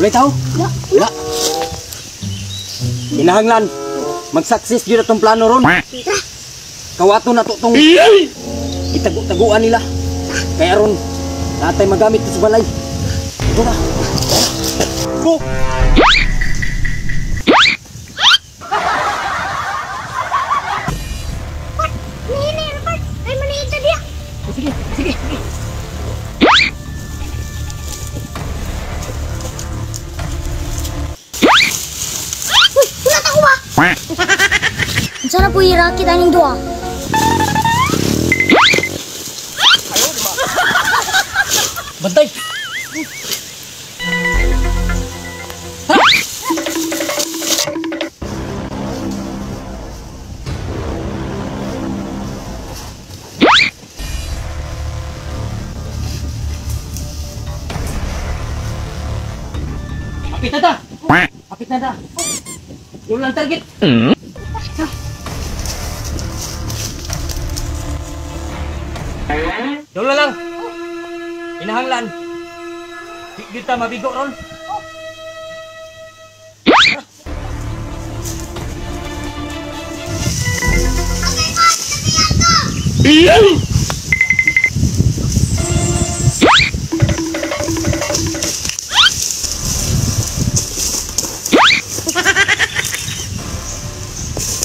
Ulay tao? Wala. Kinahanglan. Mag-success yun atong plano ron. Kawato na to itong itago-taguan nila. Kaya ron, natay magamit ito sa balay. Ito na. Go! Sige, sige, sige. Uy, wala ta ko ba? Sana po irakit aning doa. Bantay! Ha! Apit na ta! Apit na ta! Yung lang target! Yung lang! Inahanglan! Di kita mabigo ron!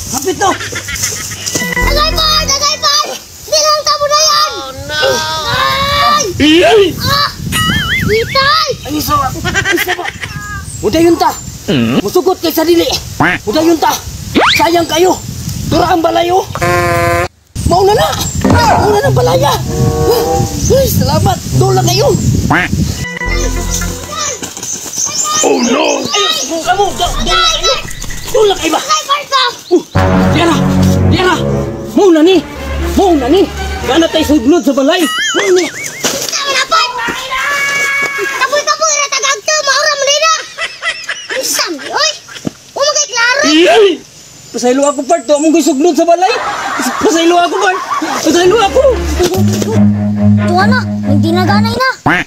Kapit to! Tagay par! Tagay par! Bilang tabo na yan! Oh no! Ay! Ah! Itay! Ay, isa ba? Isa ba? Muda yun ta! Musugot kay sarili! Muda yun ta! Sayang kayo! Tura ang balayo! Mauna na! Mauna ng balaya! Ay, salamat! Doon lang kayo! Oh no! Ay, subukan mo! Doon lang kayo ba? Tagay par ka! Diara! Diara! Mauna ni! Mauna ni! Gana tayo sugnod sa balay! Mauna ni! Tama na par! Kapoy-kapoy na tagag to! Maura mo nila! Ay, Sambi, oy! Umagay klaro! Pasaylo ako, Bart. Tuwa mong sugnod sa balay. Pasaylo ako, Bart. Pasaylo ako. Tuwa na! Hindi na ganay na! Away!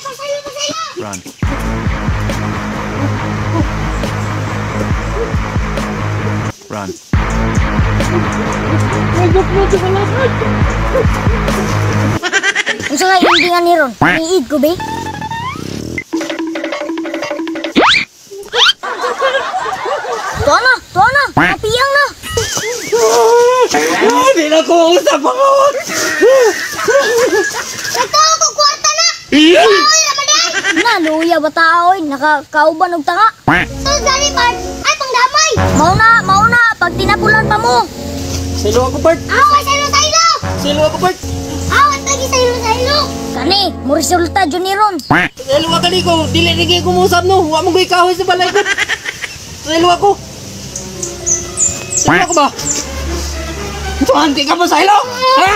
Pasaylo! Pasaylo! Run. Run. May sugnod sa balay, Bart. Ang sangay hindi nga ni Ron. Niid ko, be? Tuwa na! Tuwa na! Napiyang na! Hindi na ko usap ako. Nagtawa ko kwarta na! Oy, naman yan! Naluya ba taoy? Nakakauban og tanga? Dali, Bart! Ay, pangdamay! Mauna! Pag tinapulan pa mo! Pasaylo ako, Bart. Away, saylo! Pasaylo ako, Bart. Away, lagi saylo! Kani, mo resulta, Juniron! Pasaylo ako, ko. Dili ko musap, no. Huwag mong ikahoy sa balay ko. Pasaylo ako. Pasaylo ako ba? Ito, hindi ka pasaylo. Ha?